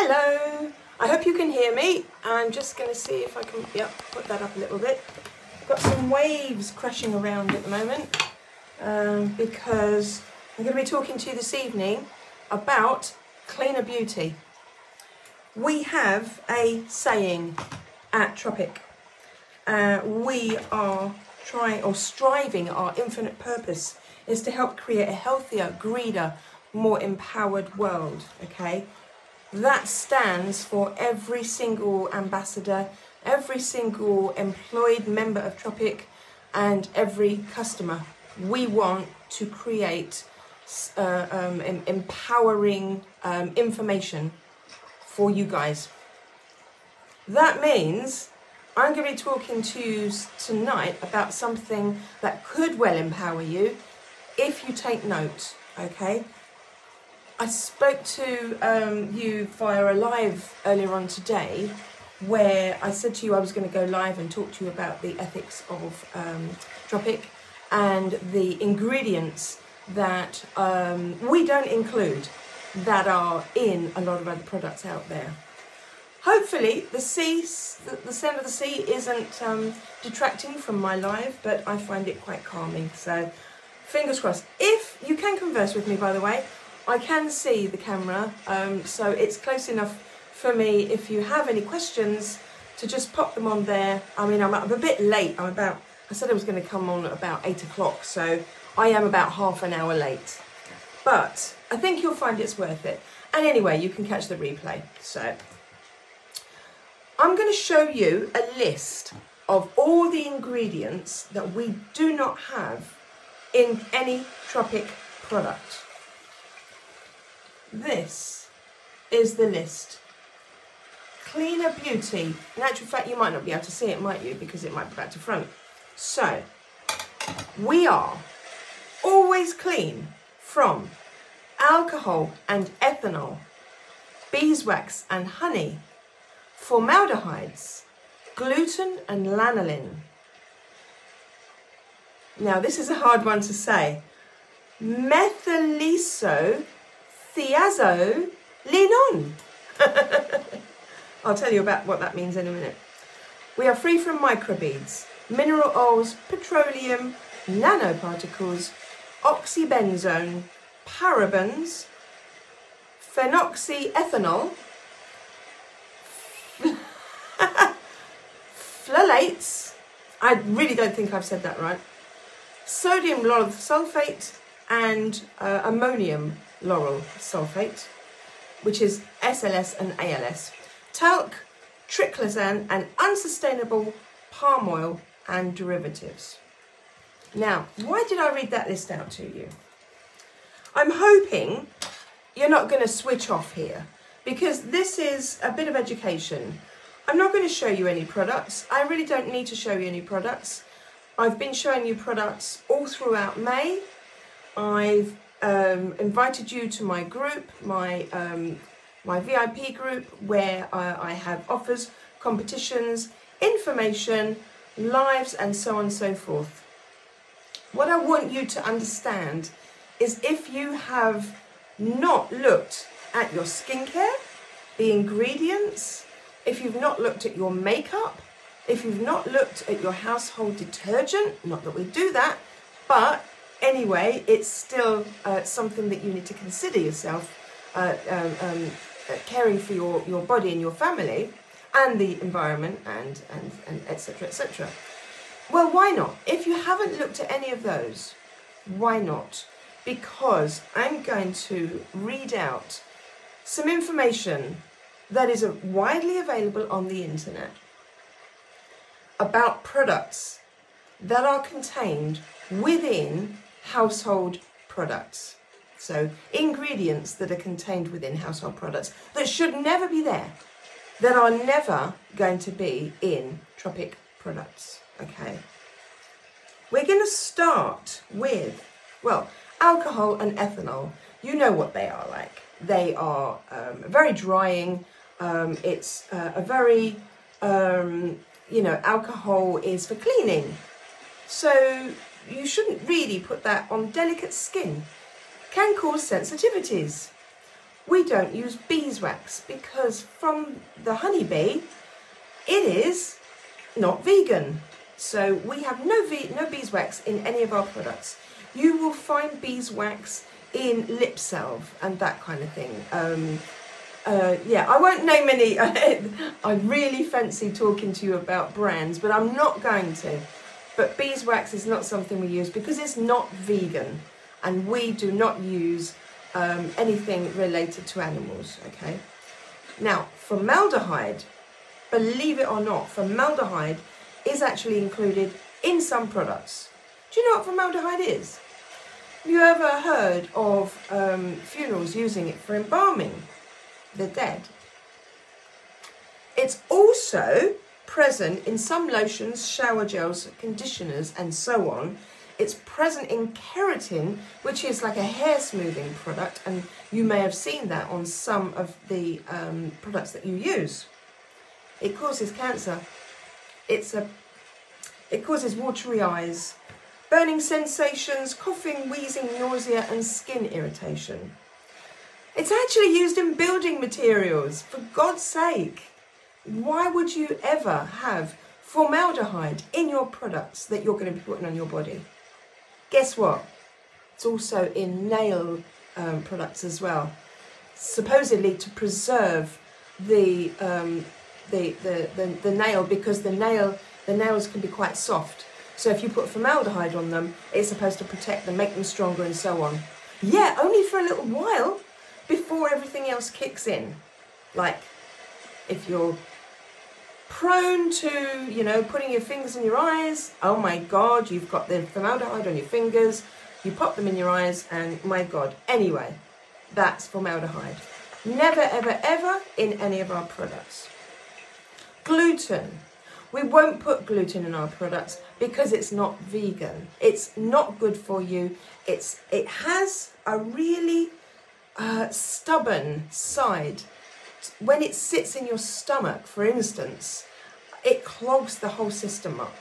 Hello, I hope you can hear me. I'm just going to see if I can, put that up a little bit. I've got some waves crashing around at the moment because I'm going to be talking to you this evening about cleaner beauty. We have a saying at Tropic. We are striving, our infinite purpose is to help create a healthier, greener, more empowered world, okay? That stands for every single ambassador, every single employed member of Tropic, and every customer. We want to create empowering information for you guys. That means I'm going to be talking to you tonight about something that could well empower you if you take note, okay? I spoke to you via a live earlier on today where I said to you I was going to go live and talk to you about the ethics of Tropic and the ingredients that we don't include that are in a lot of other products out there. Hopefully the sound of the sea isn't detracting from my live, but I find it quite calming, so fingers crossed. If you can converse with me, by the way, I can see the camera, so it's close enough for me, if you have any questions, to just pop them on there. I mean, I'm a bit late. I said I was going to come on at about 8 o'clock, so I am about half an hour late. But I think you'll find it's worth it. And anyway, you can catch the replay. So I'm going to show you a list of all the ingredients that we do not have in any Tropic product. This is the list. Cleaner beauty. In actual fact, you might not be able to see it, might you? Because it might be back to front. So, we are always clean from alcohol and ethanol, beeswax and honey, formaldehydes, gluten and lanolin. Now, this is a hard one to say. Methylisothiazolinon. I'll tell you about what that means in a minute. We are free from microbeads, mineral oils, petroleum, nanoparticles, oxybenzone, parabens, phenoxyethanol, phthalates, I really don't think I've said that right, sodium lauryl sulfate, and ammonium lauryl sulfate, which is SLS and ALS, talc, triclosan, and unsustainable palm oil and derivatives. Now, why did I read that list out to you? I'm hoping you're not going to switch off here, because this is a bit of education. I'm not going to show you any products. I really don't need to show you any products. I've been showing you products all throughout May. I've invited you to my group, my VIP group, where I have offers, competitions, information, lives, and so on and so forth. What I want you to understand is if you have not looked at your skincare, the ingredients, if you've not looked at your makeup, if you've not looked at your household detergent, not that we do that, but anyway, it's still something that you need to consider yourself caring for your body and your family and the environment and etc, etc. Well, why not? If you haven't looked at any of those, why not? Because I'm going to read out some information that is widely available on the internet about products that are contained within household products. So ingredients that are contained within household products that should never be there, that are never going to be in Tropic products, okay? We're going to start with, well, alcohol and ethanol. You know what they are like. They are very drying. It's a very, alcohol is for cleaning. So you shouldn't really put that on delicate skin. Can cause sensitivities. we don't use beeswax because from the honeybee, it is not vegan. So we have no beeswax in any of our products. You will find beeswax in lip salve and that kind of thing. Yeah, I won't name any. I really fancy talking to you about brands, but I'm not going to. But beeswax is not something we use because it's not vegan, and we do not use anything related to animals, okay? Now, formaldehyde, believe it or not, formaldehyde is actually included in some products. Do you know what formaldehyde is? Have you ever heard of funerals using it for embalming the dead? It's also present in some lotions, shower gels, conditioners, and so on. It's present in keratin, which is like a hair smoothing product, and you may have seen that on some of the products that you use. It causes cancer. It causes watery eyes, burning sensations, coughing, wheezing, nausea, and skin irritation. It's actually used in building materials, for God's sake. Why would you ever have formaldehyde in your products that you're going to be putting on your body? Guess what? It's also in nail products as well, supposedly to preserve the nail, because the nails can be quite soft. So if you put formaldehyde on them, it's supposed to protect them, make them stronger, and so on. Yeah, only for a little while before everything else kicks in. Like if you're prone to, you know, putting your fingers in your eyes, oh my God, you've got the formaldehyde on your fingers, you pop them in your eyes, and my God. Anyway, that's formaldehyde. Never, ever, ever in any of our products. Gluten. We won't put gluten in our products because it's not vegan. It's not good for you. It has a really stubborn side. When it sits in your stomach, for instance, it clogs the whole system up.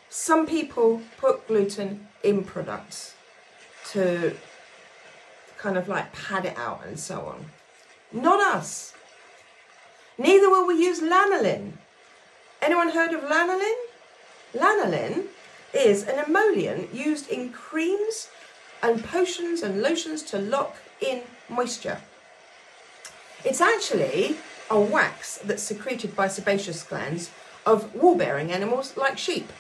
Some people put gluten in products to kind of like pad it out and so on. Not us. Neither will we use lanolin. Anyone heard of lanolin? Lanolin is an emollient used in creams and potions and lotions to lock in moisture. It's actually a wax that's secreted by sebaceous glands of wool-bearing animals like sheep.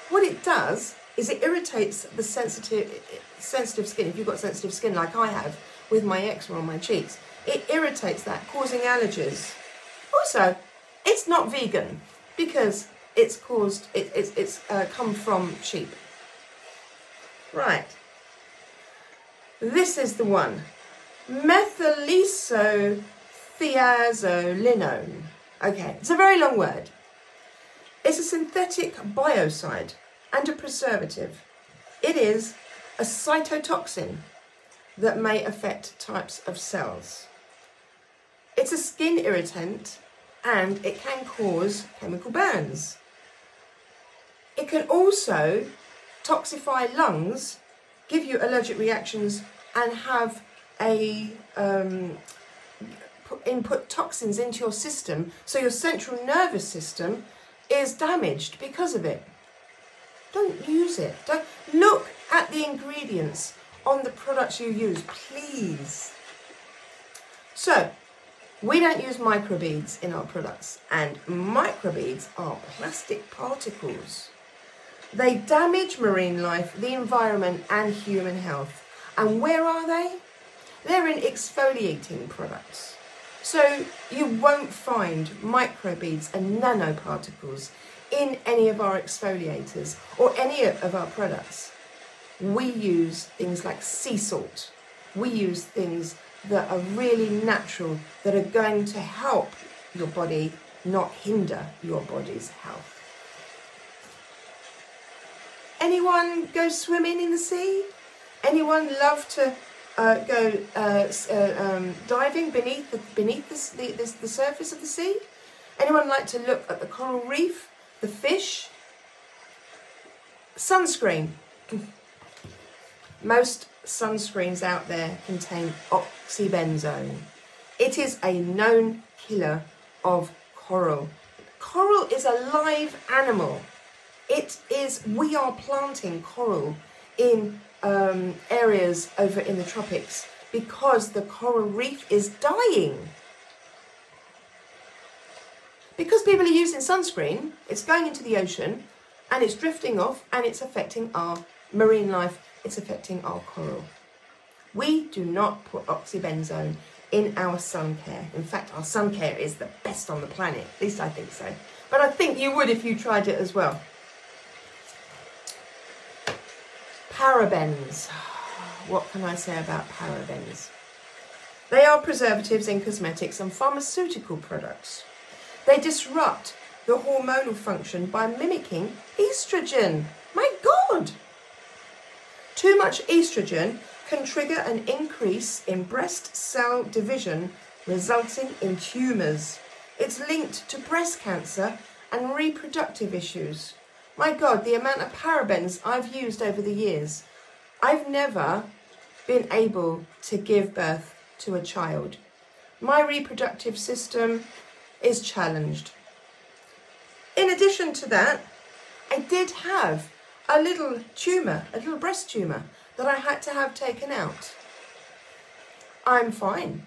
What it does is it irritates the sensitive skin. If you've got sensitive skin like I have with my eczema on my cheeks, it irritates that, causing allergies. Also, it's not vegan because it's come from sheep. Right. This is the one. Methylisothiazolinone. Okay, it's a very long word. It's a synthetic biocide and a preservative. It is a cytotoxin that may affect types of cells. It's a skin irritant and it can cause chemical burns. It can also toxify lungs, give you allergic reactions, and have input toxins into your system, so your central nervous system is damaged because of it. Don't use it. Don't look at the ingredients on the products you use, please. So, we don't use microbeads in our products, and microbeads are plastic particles. They damage marine life, the environment, and human health. And where are they? They're in exfoliating products. So you won't find microbeads and nanoparticles in any of our exfoliators or any of our products. We use things like sea salt. We use things that are really natural, that are going to help your body, not hinder your body's health. Anyone go swimming in the sea? Anyone love to go diving beneath the surface of the sea? Anyone like to look at the coral reef, the fish? Sunscreen. Most sunscreens out there contain oxybenzone. It is a known killer of coral. Coral is a live animal. We are planting coral in areas over in the tropics because the coral reef is dying. Because people are using sunscreen, it's going into the ocean and it's drifting off and it's affecting our marine life, it's affecting our coral. We do not put oxybenzone in our sun care. In fact, our sun care is the best on the planet. At least I think so. But I think you would if you tried it as well. Parabens. What can I say about parabens? They are preservatives in cosmetics and pharmaceutical products. They disrupt the hormonal function by mimicking estrogen. My God! Too much estrogen can trigger an increase in breast cell division, resulting in tumours. It's linked to breast cancer and reproductive issues. My God, the amount of parabens I've used over the years. I've never been able to give birth to a child. My reproductive system is challenged. In addition to that, I did have a little tumour, a little breast tumour that I had to have taken out. I'm fine.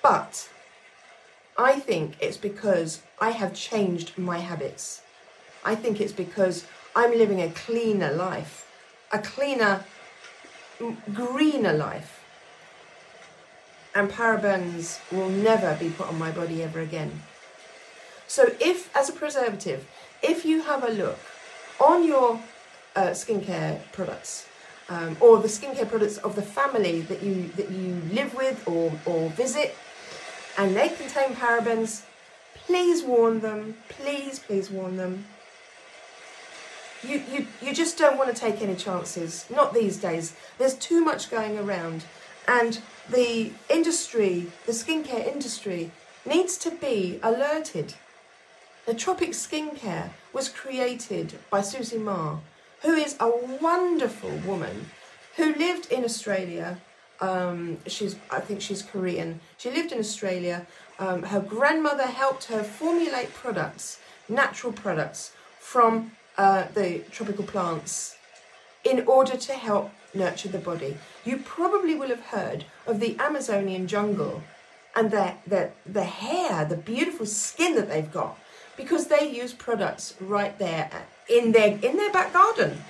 But I think it's because I have changed my habits. I think it's because I'm living a cleaner life, a cleaner, greener life. And parabens will never be put on my body ever again. So if, as a preservative, if you have a look on your skincare products, or the skincare products of the family that you live with or visit, and they contain parabens, please warn them. Please warn them. You just don't want to take any chances. Not these days. There's too much going around, and the industry, the skincare industry, needs to be alerted. The Tropic skincare was created by Susie Ma, who is a wonderful woman who lived in Australia. I think she's Korean. She lived in Australia. Her grandmother helped her formulate products, natural products from the tropical plants in order to help nurture the body. You probably will have heard of the Amazonian jungle and the hair, the beautiful skin that they've got, because they use products right there in their back garden.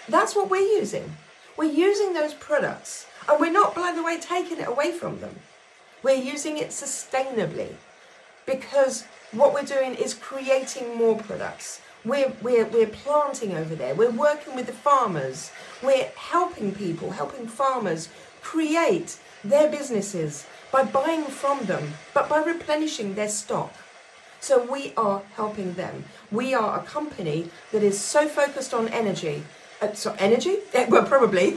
That's what we're using. We're using those products, and we're not, by the way, taking it away from them. We're using it sustainably, because what we're doing is creating more products. We're planting over there. We're working with the farmers. We're helping people, helping farmers create their businesses by buying from them, but by replenishing their stock. So we are helping them. We are a company that is so focused on energy. Well, probably.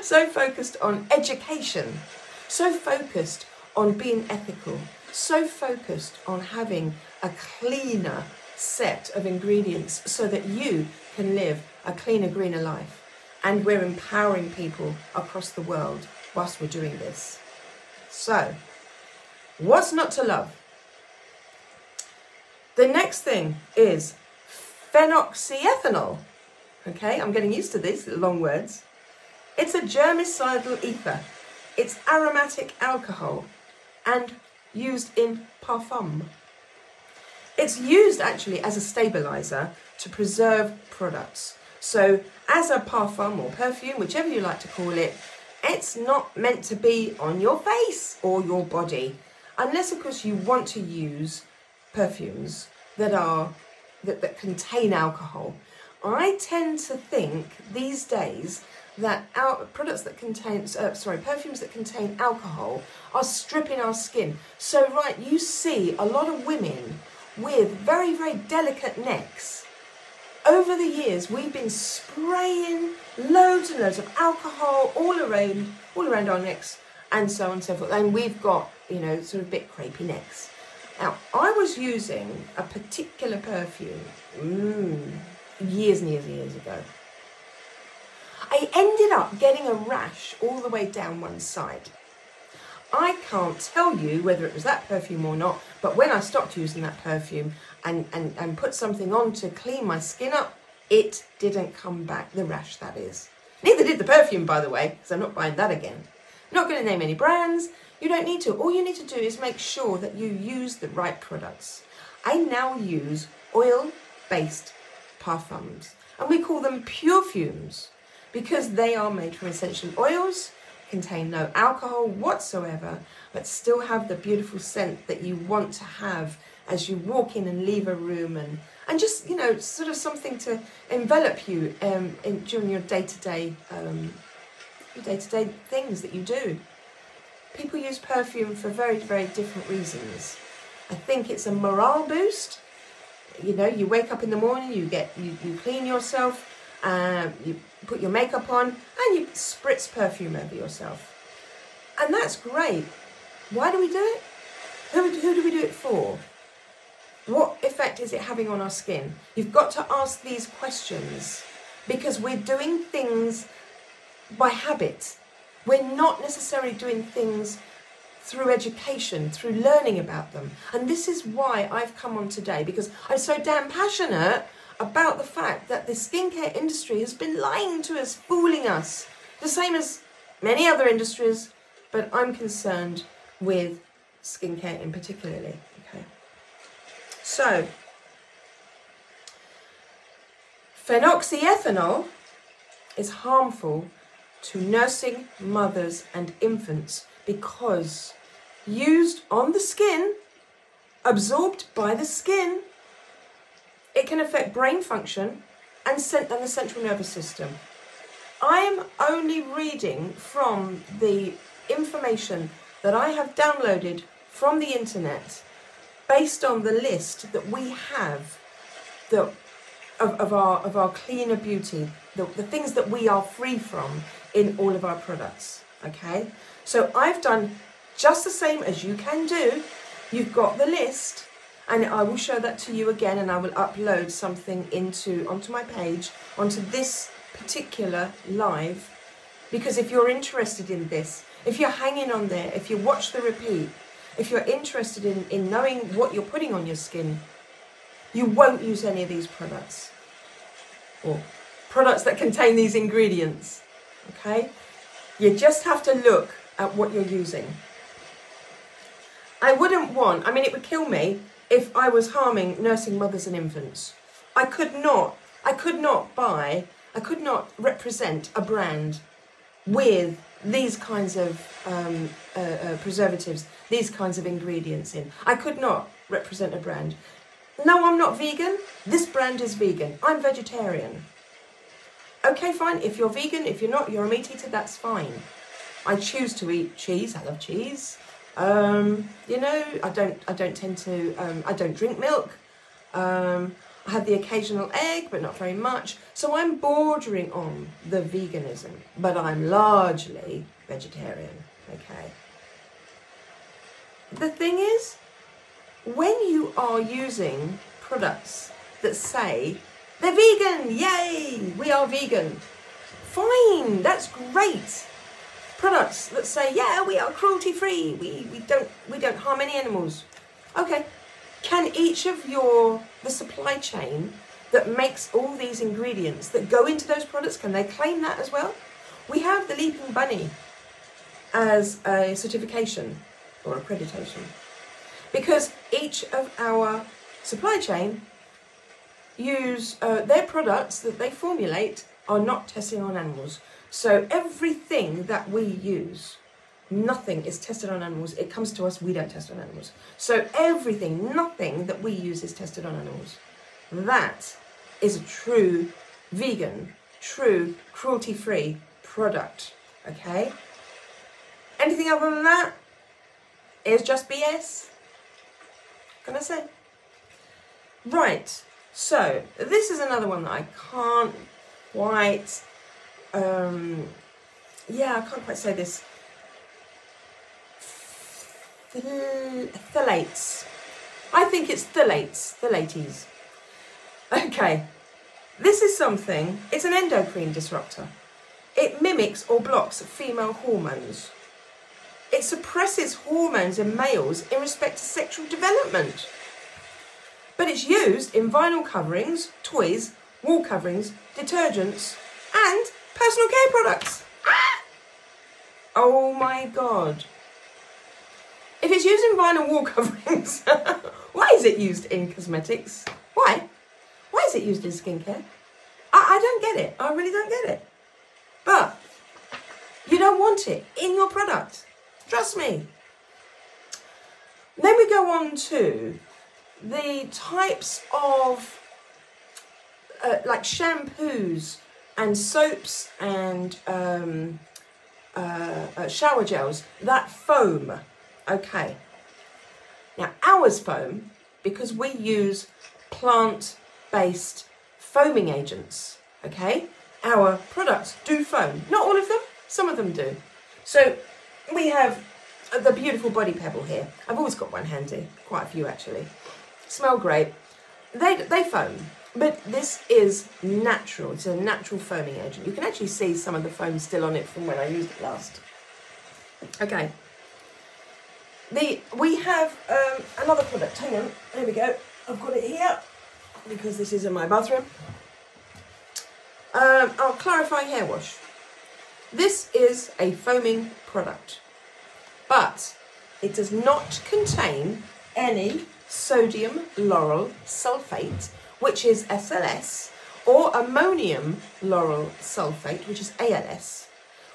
So focused on education. So focused on being ethical. So focused on having a cleaner set of ingredients so that you can live a cleaner, greener life. And we're empowering people across the world whilst we're doing this. So, what's not to love? The next thing is phenoxyethanol. Okay, I'm getting used to these long words. It's a germicidal ether. It's aromatic alcohol and used in parfum. It's used actually as a stabilizer to preserve products. So as a parfum or perfume, whichever you like to call it, it's not meant to be on your face or your body, unless of course you want to use perfumes that contain alcohol. I tend to think these days that perfumes that contain alcohol are stripping our skin. So right, you see a lot of women with very, very delicate necks. Over the years, we've been spraying loads and loads of alcohol all around our necks, and so on and so forth. And we've got, sort of bit crepey necks. Now, I was using a particular perfume years and years and years ago. I ended up getting a rash all the way down one side. I can't tell you whether it was that perfume or not, but when I stopped using that perfume and put something on to clean my skin up, it didn't come back, the rash that is. Neither did the perfume, by the way, because I'm not buying that again. I'm not going to name any brands. You don't need to. All you need to do is make sure that you use the right products. I now use oil-based parfums, and we call them pure fumes because they are made from essential oils, contain no alcohol whatsoever, but still have the beautiful scent that you want to have as you walk in and leave a room, and just, you know, sort of something to envelop you during your day-to-day things that you do. People use perfume for very, very different reasons. I think it's a morale boost. You know, you wake up in the morning, you clean yourself, you put your makeup on, and you spritz perfume over yourself. And that's great. Why do we do it? Who do we do it for? What effect is it having on our skin? You've got to ask these questions because we're doing things by habit. We're not necessarily doing things through education, through learning about them. And this is why I've come on today, because I'm so damn passionate about the fact that the skincare industry has been lying to us, fooling us, the same as many other industries, but I'm concerned with skincare in particularly. Okay. So, phenoxyethanol is harmful to nursing mothers and infants because used on the skin, absorbed by the skin, it can affect brain function and the central nervous system. I'm only reading from the information that I have downloaded from the internet based on the list that we have of our cleaner beauty, the things that we are free from in all of our products, okay? So I've done just the same as you can do. You've got the list, and I will show that to you again, and I will upload something onto my page, onto this particular live, because if you're interested in this, if you're hanging on there, if you watch the repeat, if you're interested in knowing what you're putting on your skin, you won't use any of these products or products that contain these ingredients, okay? You just have to look at what you're using. I wouldn't want, I mean, it would kill me if I was harming nursing mothers and infants. I could not represent a brand with these kinds of preservatives, these kinds of ingredients in. I could not represent a brand. No, I'm not vegan. This brand is vegan. I'm vegetarian. Okay, fine. If you're vegan, if you're not, you're a meat eater, that's fine. I choose to eat cheese. I love cheese. You know, I don't tend to, I don't drink milk. I have the occasional egg, but not very much. So I'm bordering on the veganism, but I'm largely vegetarian, okay? The thing is, when you are using products that say, they're vegan, yay, we are vegan, fine, that's great. Products that say, yeah, we are cruelty-free, we don't harm any animals. Okay, can each of the supply chain that makes all these ingredients that go into those products, can they claim that as well? We have the Leaping Bunny as a certification or accreditation, because each of our supply chain use their products that they formulate are not testing on animals. So everything that we use, nothing is tested on animals. It comes to us, we don't test on animals. So everything, nothing that we use is tested on animals. That is a true vegan, true cruelty-free product, okay? Anything other than that is just BS. Can I say? Right, so this is another one that I can't quite, I can't quite say this. Phthalates. I think it's phthalates. Okay, this is something, it's an endocrine disruptor. It mimics or blocks female hormones. It suppresses hormones in males in respect to sexual development. But it's used in vinyl coverings, toys, wall coverings, detergents, and personal care products. Ah! Oh my God. If it's used in vinyl wall coverings, why is it used in cosmetics? Why? Why is it used in skincare? I don't get it. I really don't get it. But you don't want it in your product. Trust me. Then we go on to the types of like shampoos and soaps and shower gels that foam. Okay. Now ours foam because we use plant-based foaming agents. Okay. Our products do foam. Not all of them. Some of them do. So we have the beautiful body pebble here. I've always got one handy. Quite a few actually. Smell great. They foam. But this is natural. It's a natural foaming agent. You can actually see some of the foam still on it from when I used it last. Okay. We have another product. Hang on. There we go. I've got it here because this is in my bathroom. Our clarifying hair wash. This is a foaming product, but it does not contain any sodium lauryl sulfate, which is SLS, or ammonium lauryl sulfate, which is ALS,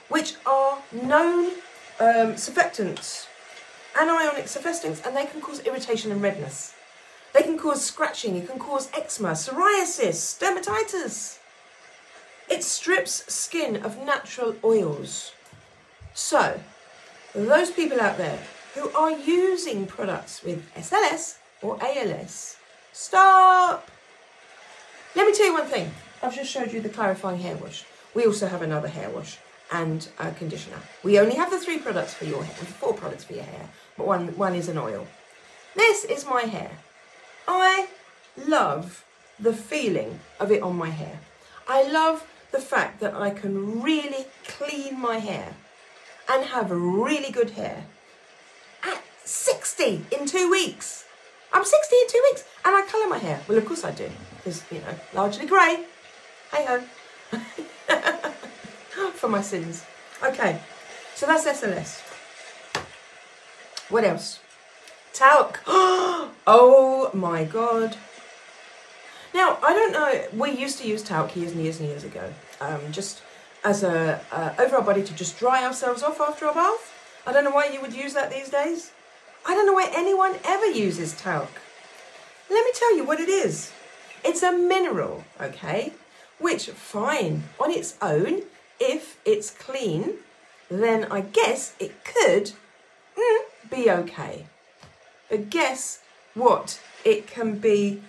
which are known surfactants, anionic surfactants, and they can cause irritation and redness. They can cause scratching, it can cause eczema, psoriasis, dermatitis. It strips skin of natural oils. So, those people out there who are using products with SLS or ALS, stop! Let me tell you one thing. I've just showed you the clarifying hair wash. We also have another hair wash and a conditioner. We only have the 3 products for your hair, 4 products for your hair, but one is an oil. This is my hair. I love the feeling of it on my hair. I love the fact that I can really clean my hair and have really good hair at 60 in 2 weeks. I'm 60 in 2 weeks and I colour my hair. Well, of course I do, because, you know, largely grey. Hey-ho. For my sins. Okay, so that's SLS. What else? Talc. Oh my God. Now, I don't know, we used to use talc years and years and years ago, just as a over our body to just dry ourselves off after a bath. I don't know why you would use that these days. I don't know why anyone ever uses talc. Let me tell you what it is. It's a mineral, okay, which, fine, on its own, if it's clean, then I guess it could be okay. But guess what it can be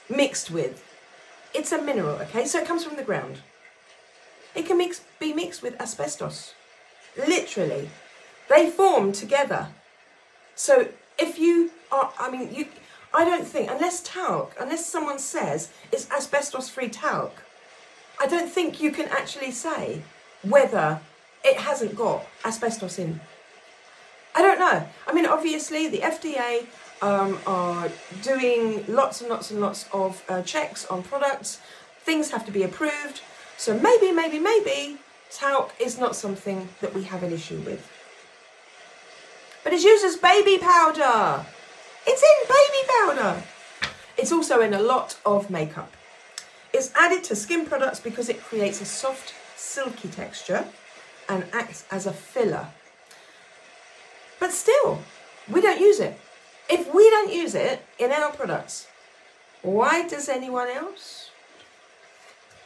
mixed with? It's a mineral, okay? So it comes from the ground. It can be mixed with asbestos. Literally. They form together. So if you are, I don't think, unless someone says it's asbestos-free talc, I don't think you can actually say whether it hasn't got asbestos in. I don't know. I mean, obviously, the FDA are doing lots and lots and lots of checks on products. Things have to be approved. So maybe talc is not something that we have an issue with. But it's used as baby powder. It's in baby powder. It's also in a lot of makeup. It's added to skin products because it creates a soft, silky texture and acts as a filler. But still, we don't use it. If we don't use it in our products, why does anyone else?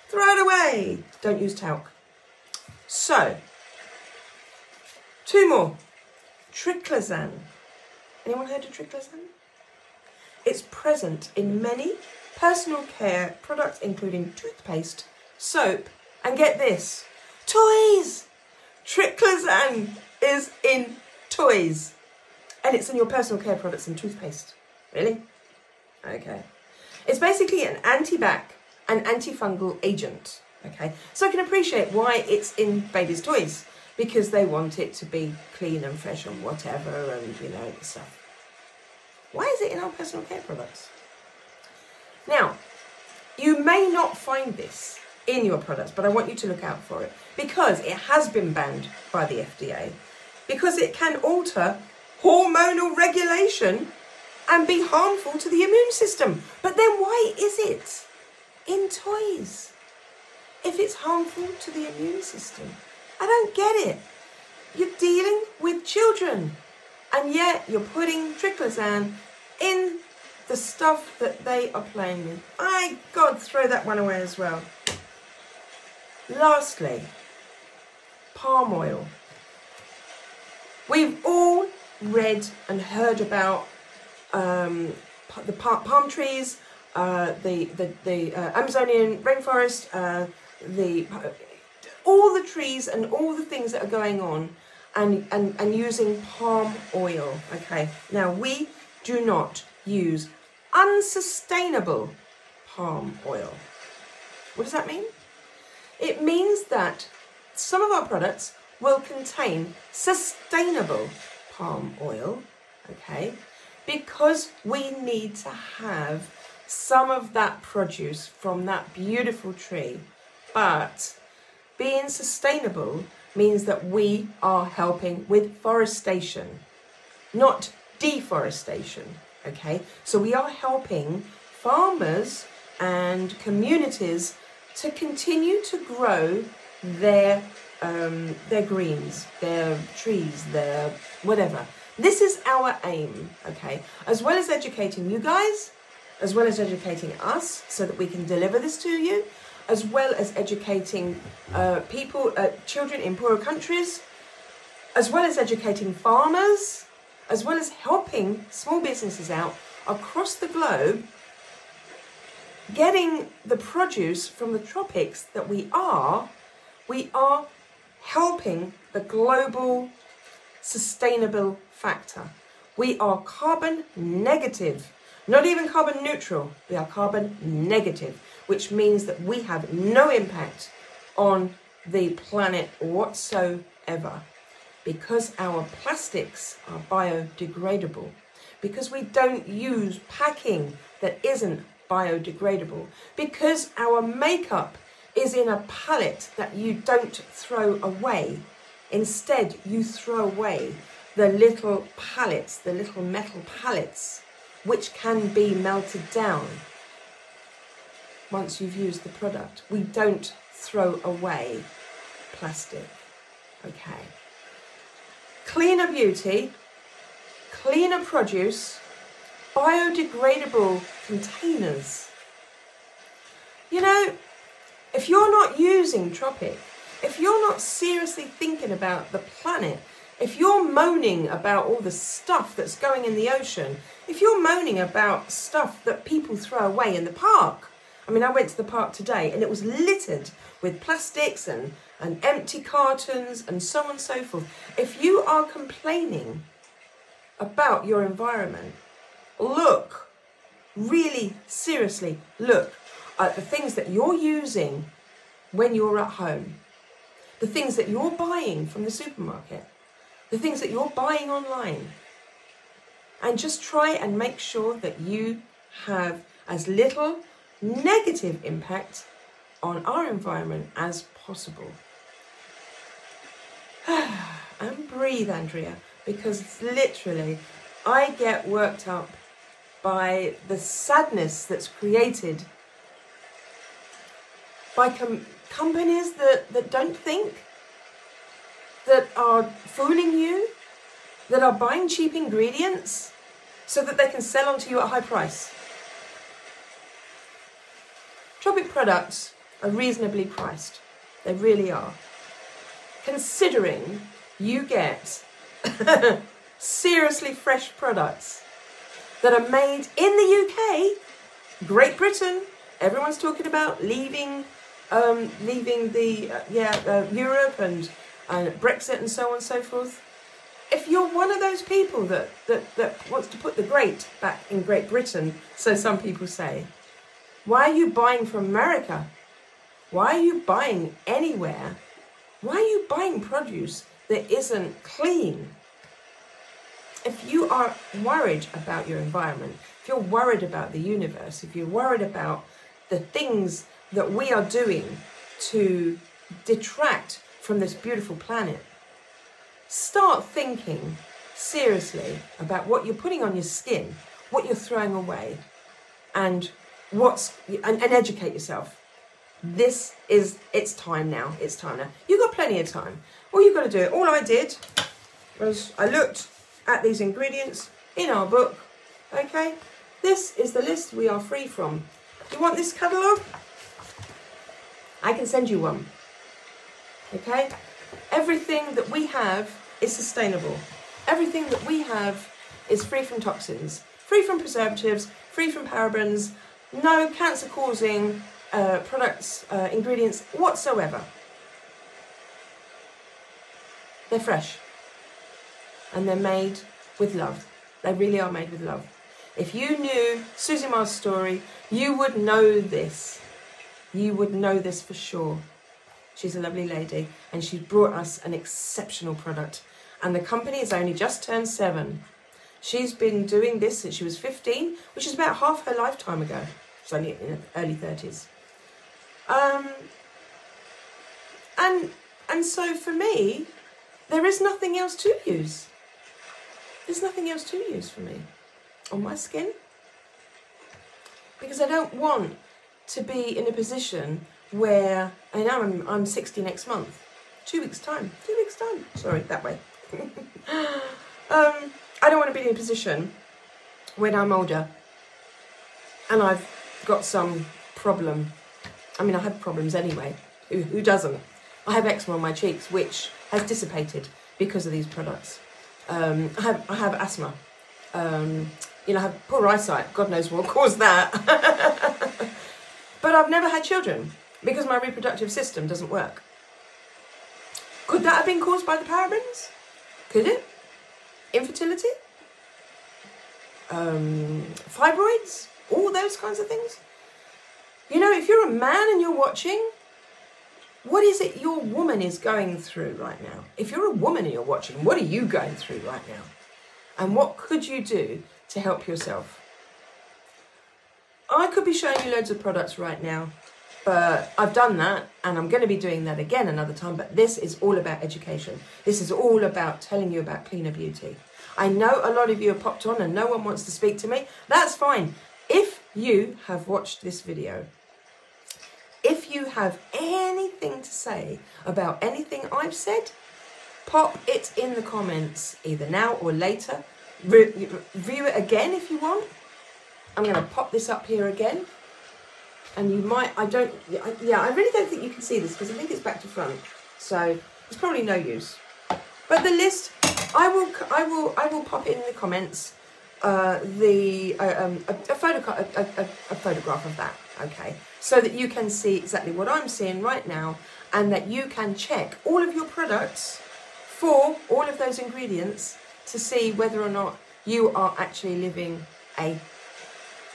Throw it away. Don't use talc. So, 2 more. Triclosan. Anyone heard of triclosan? It's present in many personal care products, including toothpaste, soap, and get this, toys. Triclosan is in toys. And it's in your personal care products and toothpaste. Really? Okay. It's basically an anti-bac and antifungal agent. Okay, so I can appreciate why it's in babies' toys, because they want it to be clean and fresh and whatever, and you know, stuff. Why is it in our personal care products? Now, you may not find this in your products, but I want you to look out for it, because it has been banned by the FDA, because it can alter hormonal regulation and be harmful to the immune system. But then why is it in toys if it's harmful to the immune system? I don't get it. You're dealing with children, and yet you're putting triclosan in the stuff that they are playing with. God, throw that one away as well. Lastly, palm oil. We've all read and heard about the palm trees, the Amazonian rainforest, all the trees and all the things that are going on, and using palm oil. Okay, now we do not use unsustainable palm oil. What does that mean? It means that some of our products will contain sustainable palm oil, okay, because we need to have some of that produce from that beautiful tree. But being sustainable means that we are helping with forestation, not deforestation, okay? So we are helping farmers and communities to continue to grow their greens, their trees, their whatever. This is our aim, okay? As well as educating you guys, as well as educating us so that we can deliver this to you, as well as educating people, children in poorer countries, as well as educating farmers, as well as helping small businesses out across the globe, getting the produce from the tropics that we are helping the global sustainable factor. We are carbon negative, not even carbon neutral, we are carbon negative, which means that we have no impact on the planet whatsoever, because our plastics are biodegradable, because we don't use packing that isn't biodegradable, because our makeup is in a pallet that you don't throw away. Instead, you throw away the little pallets, the little metal pallets, which can be melted down once you've used the product. We don't throw away plastic, okay? Cleaner beauty, cleaner produce, biodegradable containers. You know, if you're not using Tropic, if you're not seriously thinking about the planet, if you're moaning about all the stuff that's going in the ocean, if you're moaning about stuff that people throw away in the park, I mean, I went to the park today and it was littered with plastics and empty cartons and so on and so forth. If you are complaining about your environment, look, really seriously look at the things that you're using when you're at home, the things that you're buying from the supermarket, the things that you're buying online, and just try and make sure that you have as little negative impact on our environment as possible. And breathe, Andrea, because literally I get worked up by the sadness that's created by companies that don't think, that are fooling you, that are buying cheap ingredients so that they can sell on to you at a high price. Tropic products are reasonably priced. They really are. Considering you get seriously fresh products that are made in the UK, Great Britain, everyone's talking about leaving Europe and Brexit and so on and so forth. If you're one of those people that wants to put the great back in Great Britain, so some people say, why are you buying from America? Why are you buying anywhere? Why are you buying produce that isn't clean? If you are worried about your environment, if you're worried about the universe, if you're worried about the things that we are doing to detract from this beautiful planet, start thinking seriously about what you're putting on your skin, what you're throwing away, and educate yourself. It's time now. It's time now. You've got plenty of time. All you've got to do, all I did was I looked at these ingredients in our book. Okay, this is the list we are free from. You want this catalogue? I can send you one. Okay, everything that we have is sustainable. Everything that we have is free from toxins, free from preservatives, free from parabens, no cancer-causing products, ingredients whatsoever. They're fresh. And they're made with love. They really are made with love. If you knew Susie Mars' story, you would know this. You would know this for sure. She's a lovely lady, and she's brought us an exceptional product. And the company has only just turned 7. She's been doing this since she was 15, which is about half her lifetime ago. She's only in her early 30s. And so for me, there is nothing else to use. There's nothing else to use for me on my skin, because I don't want to be in a position where, I know I'm 60 next month, 2 weeks time, sorry, that way. I don't want to be in a position when I'm older and I've got some problem. I mean, I have problems anyway. Who doesn't? I have eczema on my cheeks, which has dissipated because of these products. I have asthma. I have poor eyesight. God knows what caused that. But I've never had children because my reproductive system doesn't work. Could that have been caused by the parabens? Could it? Infertility? Fibroids? All those kinds of things? You know, if you're a man and you're watching, what is it your woman is going through right now? If you're a woman and you're watching, what are you going through right now? And what could you do to help yourself? I could be showing you loads of products right now, but I've done that and I'm going to be doing that again another time. But this is all about education. This is all about telling you about cleaner beauty. I know a lot of you have popped on and no one wants to speak to me. That's fine. If you have watched this video, if you have anything to say about anything I've said, pop it in the comments, either now or later. Review it again if you want. I'm going to pop this up here again. And you might, I really don't think you can see this because I think it's back to front. So it's probably no use. But the list, I will pop it in the comments. A photograph of that, okay, so that you can see exactly what I'm seeing right now, and that you can check all of your products for all of those ingredients to see whether or not you are actually living a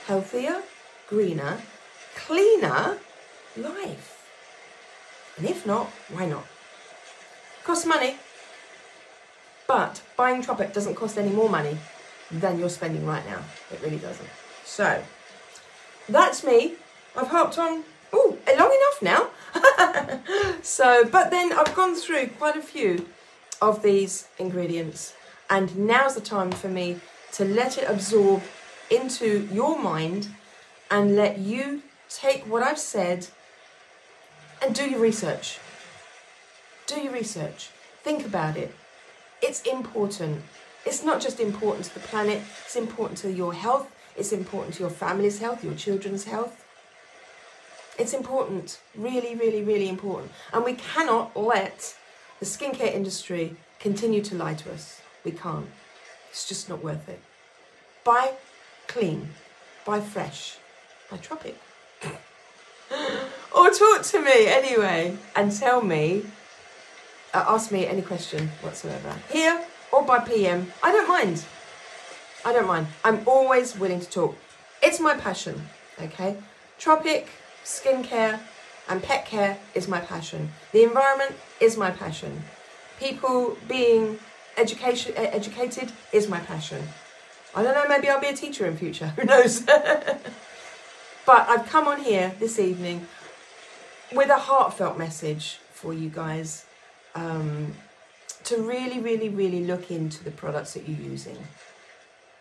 healthier, greener, cleaner life. And if not, why not? Costs money, but buying Tropic doesn't cost any more money than you're spending right now. It really doesn't. So that's me. I've harped on long enough now. But then I've gone through quite a few of these ingredients, and now's the time for me to let it absorb into your mind and let you take what I've said and do your research. Do your research. Think about it. It's important. It's not just important to the planet, it's important to your health, it's important to your family's health, your children's health. It's important, really, really, really important. And we cannot let the skincare industry continue to lie to us. We can't. It's just not worth it. Buy clean, buy fresh, buy Tropic. Or talk to me anyway and tell me, ask me any question whatsoever. Here, or by PM, I don't mind. I don't mind. I'm always willing to talk. It's my passion, okay? Tropic, skincare, And pet care is my passion. The environment is my passion. People being educated is my passion. I don't know, maybe I'll be a teacher in future. Who knows? But I've come on here this evening with a heartfelt message for you guys to really, really, really look into the products that you're using.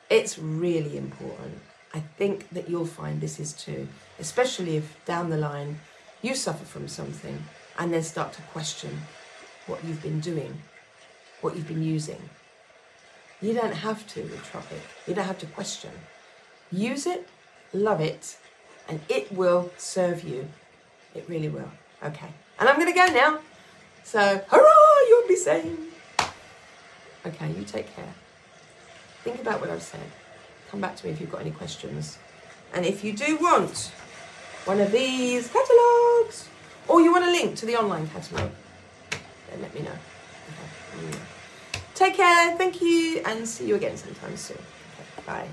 It's really important. I think that you'll find this is too, especially if down the line you suffer from something and then start to question what you've been doing, what you've been using. You don't have to with Tropic. You don't have to question. Use it, love it, and it will serve you. It really will. Okay. And I'm going to go now. So, hurrah, you'll be sane. Okay, you take care. Think about what I've said. Come back to me if you've got any questions. And if you do want one of these catalogues, or you want a link to the online catalogue, then let me know. Okay. Take care, thank you, and see you again sometime soon. Okay, bye.